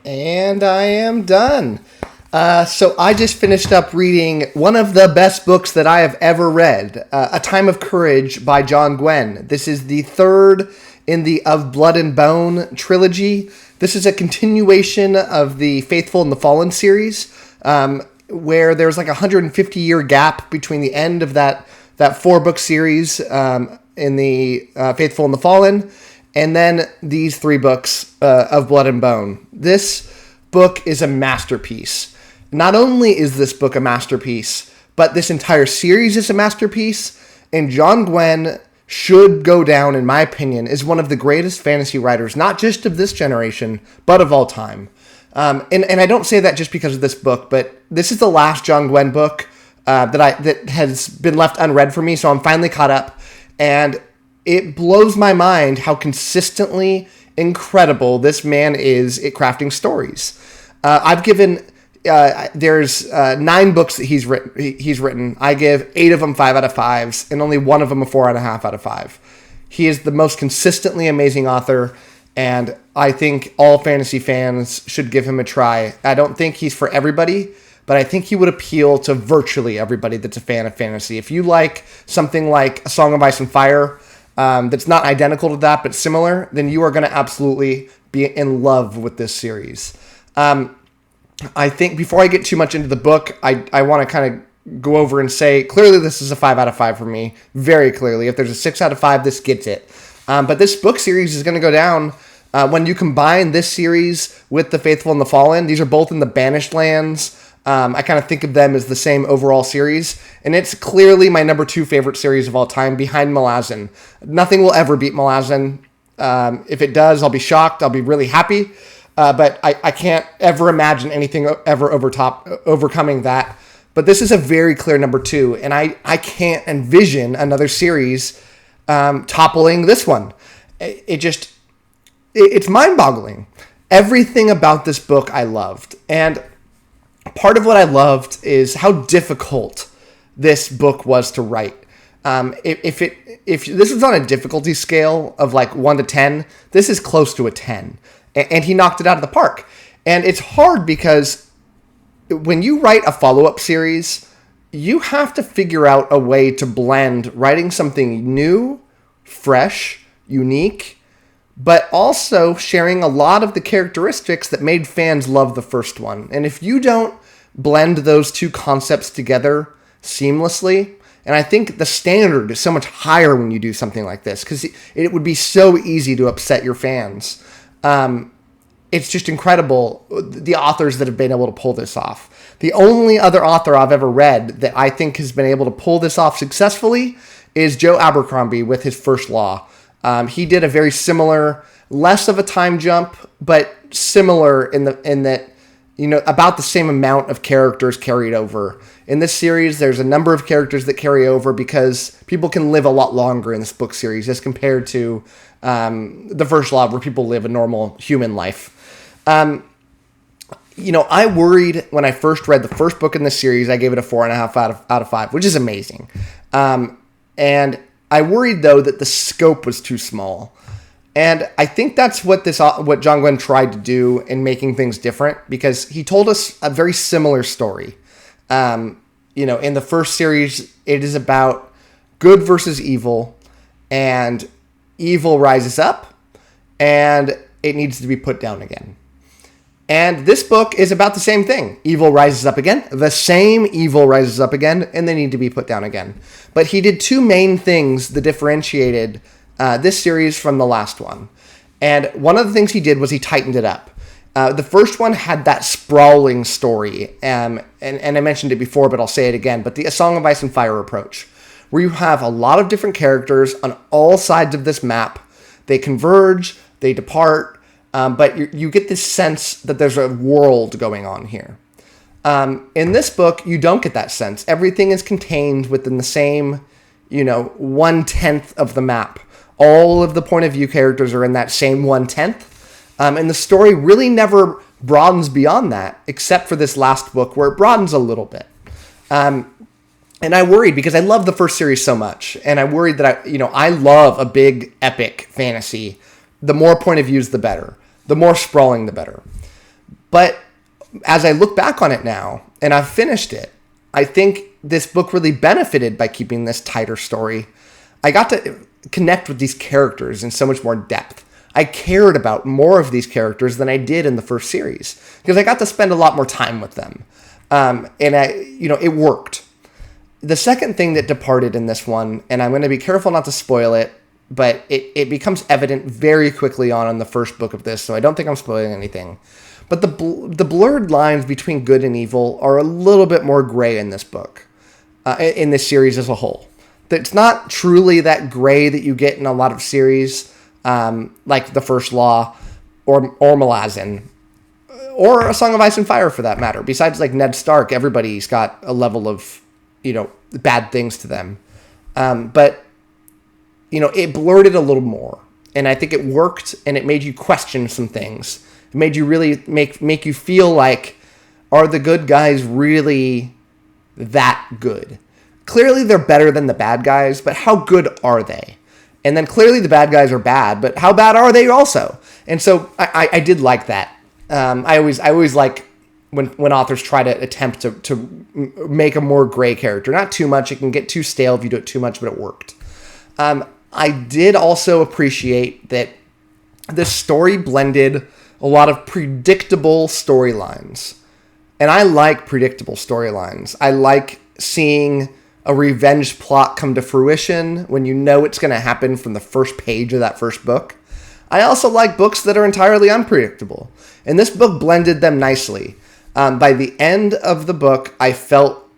And I am done. So I just finished up reading one of the best books that I have ever read, A Time of Courage by John Gwynne. This is the third in the Of Blood and Bone trilogy. This is a continuation of the Faithful and the Fallen series, where there's like a 150-year gap between the end of that four-book series in the Faithful and the Fallen, and then these three books of Blood and Bone. This book is a masterpiece. Not only is this book a masterpiece, but this entire series is a masterpiece, and John Gwynne should go down, in my opinion, as one of the greatest fantasy writers, not just of this generation, but of all time. And I don't say that just because of this book, but this is the last John Gwynne book that has been left unread for me, so I'm finally caught up, and it blows my mind how consistently incredible this man is at crafting stories. I've given there's 9 books that he's written. I give 8 of them 5 out of 5s, and only one of them a 4.5 out of 5. He is the most consistently amazing author, and I think all fantasy fans should give him a try. I don't think he's for everybody, but I think he would appeal to virtually everybody that's a fan of fantasy. If you like something like A Song of Ice and Fire, that's not identical to that, but similar, then you are going to absolutely be in love with this series. I think before I get too much into the book, I want to kind of go over and say, clearly this is a 5 out of 5 for me. Very clearly. If there's a 6 out of 5, this gets it. But this book series is going to go down when you combine this series with The Faithful and the Fallen. These are both in the Banished Lands. I kind of think of them as the same overall series, and it's clearly my number 2 favorite series of all time, behind Malazan. Nothing will ever beat Malazan. If it does, I'll be shocked. I'll be really happy, but I can't ever imagine anything ever overcoming that. But this is a very clear number 2, and I can't envision another series toppling this one. It's mind-boggling. Everything about this book I loved, and part of what I loved is how difficult this book was to write. If this was on a difficulty scale of like 1 to 10, this is close to a 10. And he knocked it out of the park. And it's hard because when you write a follow-up series, you have to figure out a way to blend writing something new, fresh, unique, but also sharing a lot of the characteristics that made fans love the first one. And if you don't blend those two concepts together seamlessly, and I think the standard is so much higher when you do something like this, because it would be so easy to upset your fans. It's just incredible, the authors that have been able to pull this off. The only other author I've ever read that I think has been able to pull this off successfully is Joe Abercrombie with his First Law. He did a very similar, less of a time jump, but similar in that, about the same amount of characters carried over. In this series, there's a number of characters that carry over because people can live a lot longer in this book series as compared to the First Law, where people live a normal human life. I worried when I first read the first book in this series. I gave it a 4.5 out of 5, which is amazing. And I worried, though, that the scope was too small. And I think that's what John Gwynne tried to do in making things different, because he told us a very similar story. In the first series, it is about good versus evil, and evil rises up, and it needs to be put down again. And this book is about the same thing. Evil rises up again. The same evil rises up again, and they need to be put down again. But he did 2 main things that differentiated this series from the last one. And one of the things he did was he tightened it up. The first one had that sprawling story, and I mentioned it before, but I'll say it again, but the A Song of Ice and Fire approach, where you have a lot of different characters on all sides of this map. They converge, they depart, but you get this sense that there's a world going on here. In this book, you don't get that sense. Everything is contained within the same, 1/10 of the map. All of the point of view characters are in that same 1/10. And the story really never broadens beyond that, except for this last book where it broadens a little bit. And I worried because I love the first series so much. And I worried that I love a big epic fantasy. The more point of views, the better. The more sprawling, the better. But as I look back on it now, and I've finished it, I think this book really benefited by keeping this tighter story. I got to connect with these characters in so much more depth. I cared about more of these characters than I did in the first series because I got to spend a lot more time with them. And it worked. The second thing that departed in this one, and I'm going to be careful not to spoil it, but it becomes evident very quickly on in the first book of this, so I don't think I'm spoiling anything. But the blurred lines between good and evil are a little bit more gray in this book, in this series as a whole. It's not truly that gray that you get in a lot of series, like The First Law or Malazan, or A Song of Ice and Fire for that matter. Besides like Ned Stark, everybody's got a level of, bad things to them. But it blurred it a little more. And I think it worked, and it made you question some things. It made you really make you feel like, are the good guys really that good? Clearly they're better than the bad guys, but how good are they? And then clearly the bad guys are bad, but how bad are they also? And so I did like that. I always like when authors try to attempt to make a more gray character. Not too much. It can get too stale if you do it too much, but it worked. I did also appreciate that the story blended a lot of predictable storylines. And I like predictable storylines. I like seeing a revenge plot come to fruition when you know it's going to happen from the first page of that first book. I also like books that are entirely unpredictable. And this book blended them nicely. By the end of the book, I felt,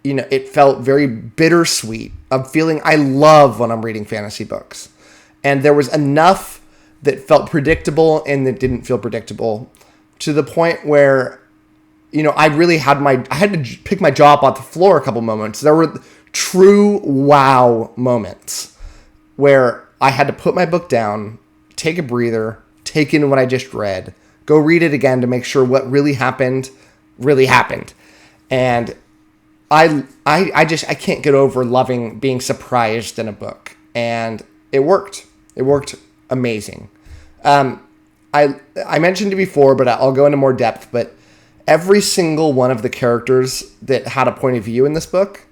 it felt very bittersweet of feeling I love when I'm reading fantasy books. And there was enough that felt predictable and that didn't feel predictable to the point where, I really had I had to pick my jaw up off the floor a couple moments. There were true wow moments where I had to put my book down, take a breather, take in what I just read, go read it again to make sure what really happened. And I can't get over loving being surprised in a book. And it worked. It worked amazing. I mentioned it before, but I'll go into more depth, but every single one of the characters that had a point of view in this book,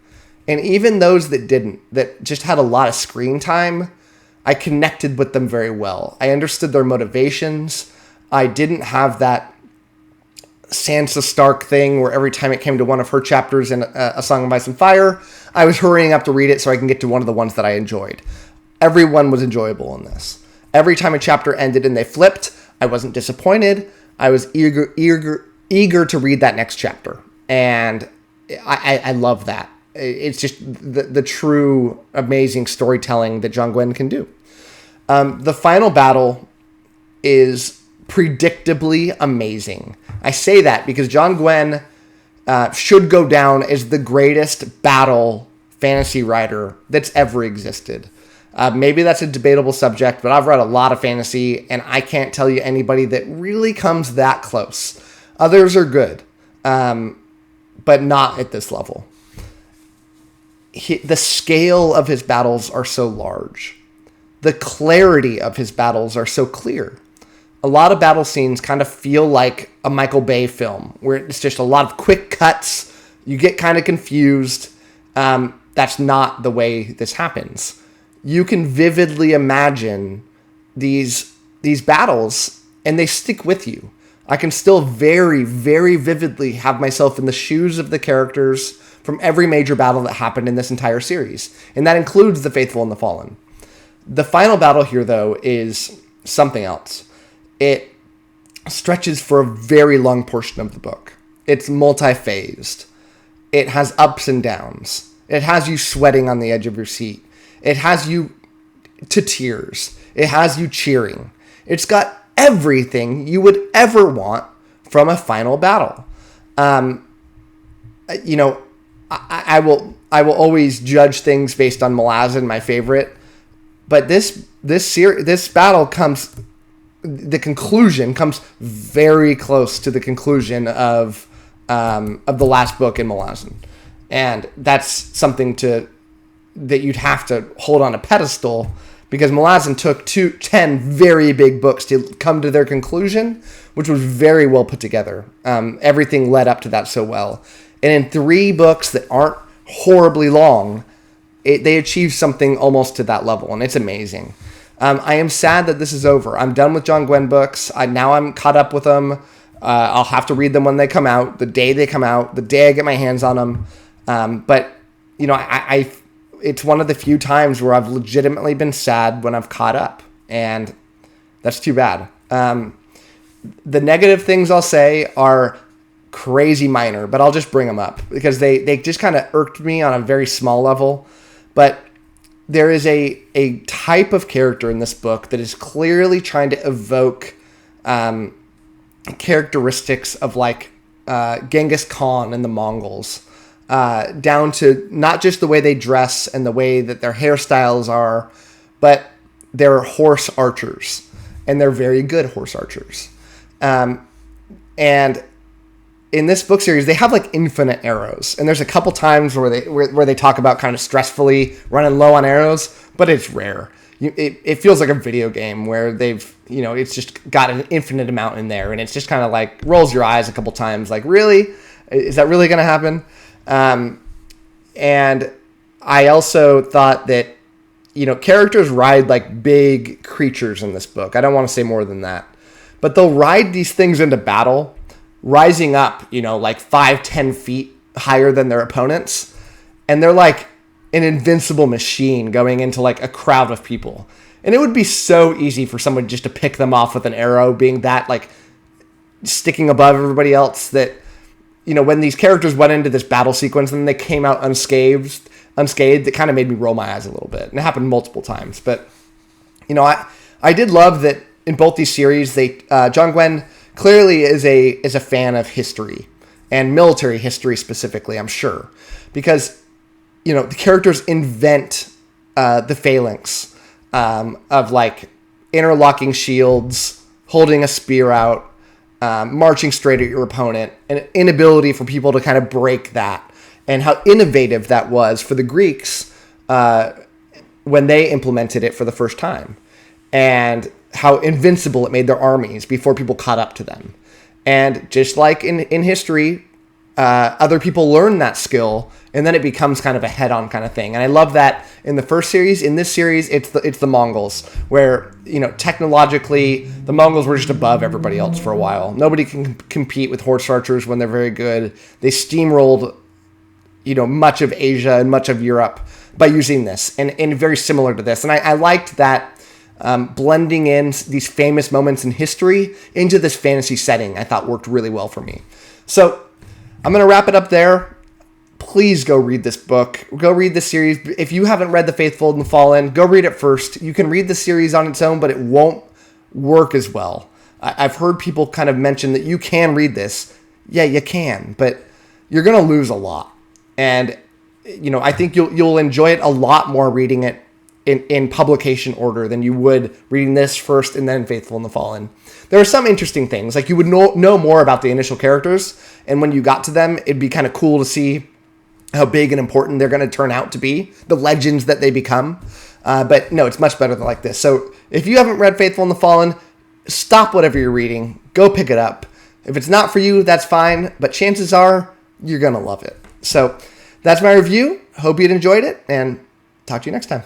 and even those that didn't, that just had a lot of screen time, I connected with them very well. I understood their motivations. I didn't have that Sansa Stark thing where every time it came to one of her chapters in A Song of Ice and Fire, I was hurrying up to read it so I can get to one of the ones that I enjoyed. Everyone was enjoyable in this. Every time a chapter ended and they flipped, I wasn't disappointed. I was eager to read that next chapter. And I love that. It's just the true amazing storytelling that John Gwynne can do. The final battle is predictably amazing. I say that because John Gwynne should go down as the greatest battle fantasy writer that's ever existed. Maybe that's a debatable subject, but I've read a lot of fantasy, and I can't tell you anybody that really comes that close. Others are good, but not at this level. The scale of his battles are so large. The clarity of his battles are so clear. A lot of battle scenes kind of feel like a Michael Bay film, where it's just a lot of quick cuts. You get kind of confused. That's not the way this happens. You can vividly imagine these battles, and they stick with you. I can still very, very vividly have myself in the shoes of the characters from every major battle that happened in this entire series, and that includes the Faithful and the Fallen. The final battle here, though, is something else. It stretches for a very long portion of the book. It's multi-phased. It has ups and downs. It has you sweating on the edge of your seat. It has you to tears. It has you cheering. It's got everything you would ever want from a final battle. I will always judge things based on Malazan, my favorite, but this battle comes. The conclusion comes very close to the conclusion of the last book in Malazan, and that's something that you'd have to hold on a pedestal because Malazan took 10 very big books to come to their conclusion, which was very well put together. Everything led up to that so well. And in 3 books that aren't horribly long, they achieved something almost to that level, and it's amazing. I am sad that this is over. I'm done with John Gwynne books. Now I'm caught up with them. I'll have to read them when they come out, the day they come out, the day I get my hands on them. But, it's one of the few times where I've legitimately been sad when I've caught up, and that's too bad. The negative things I'll say are crazy minor, but I'll just bring them up because they just kind of irked me on a very small level. But there is a type of character in this book that is clearly trying to evoke characteristics of like Genghis Khan and the Mongols. Down to not just the way they dress and the way that their hairstyles are, but they're horse archers, and they're very good horse archers. And in this book series, they have like infinite arrows, and there's a couple times where they talk about kind of stressfully running low on arrows, but it's rare. It feels like a video game where they've, it's just got an infinite amount in there, and it's just kind of like rolls your eyes a couple times, like, really? Is that really going to happen? And I also thought that, characters ride like big creatures in this book. I don't want to say more than that, but they'll ride these things into battle, rising up, like 5-10 feet higher than their opponents. And they're like an invincible machine going into like a crowd of people. And it would be so easy for someone just to pick them off with an arrow, being that like sticking above everybody else, that, when these characters went into this battle sequence and they came out unscathed, it kind of made me roll my eyes a little bit. And it happened multiple times. But, I did love that in both these series, John Gwynne clearly is a fan of history and military history specifically, I'm sure. Because, the characters invent the phalanx of like interlocking shields, holding a spear out, marching straight at your opponent, an inability for people to kind of break that, and how innovative that was for the Greeks when they implemented it for the first time, and how invincible it made their armies before people caught up to them. And just like in history, other people learn that skill, and then it becomes kind of a head-on kind of thing. And I love that in the first series. In this series, it's the Mongols, where, technologically, the Mongols were just above everybody else for a while. Nobody can compete with horse archers when they're very good. They steamrolled, much of Asia and much of Europe by using this, and very similar to this. And I liked that blending in these famous moments in history into this fantasy setting, I thought worked really well for me. So I'm going to wrap it up there. Please go read this book. Go read the series. If you haven't read The Faithful and the Fallen, go read it first. You can read the series on its own, but it won't work as well. I've heard people kind of mention that you can read this. Yeah, you can, but you're going to lose a lot. And, I think you'll enjoy it a lot more reading it in publication order than you would reading this first and then Faithful and the Fallen. There are some interesting things. Like, you would know more about the initial characters, and when you got to them, it'd be kind of cool to see how big and important they're going to turn out to be, the legends that they become. But no, it's much better than like this. So if you haven't read Faithful and the Fallen, stop whatever you're reading. Go pick it up. If it's not for you, that's fine. But chances are you're going to love it. So that's my review. Hope you'd enjoyed it, and talk to you next time.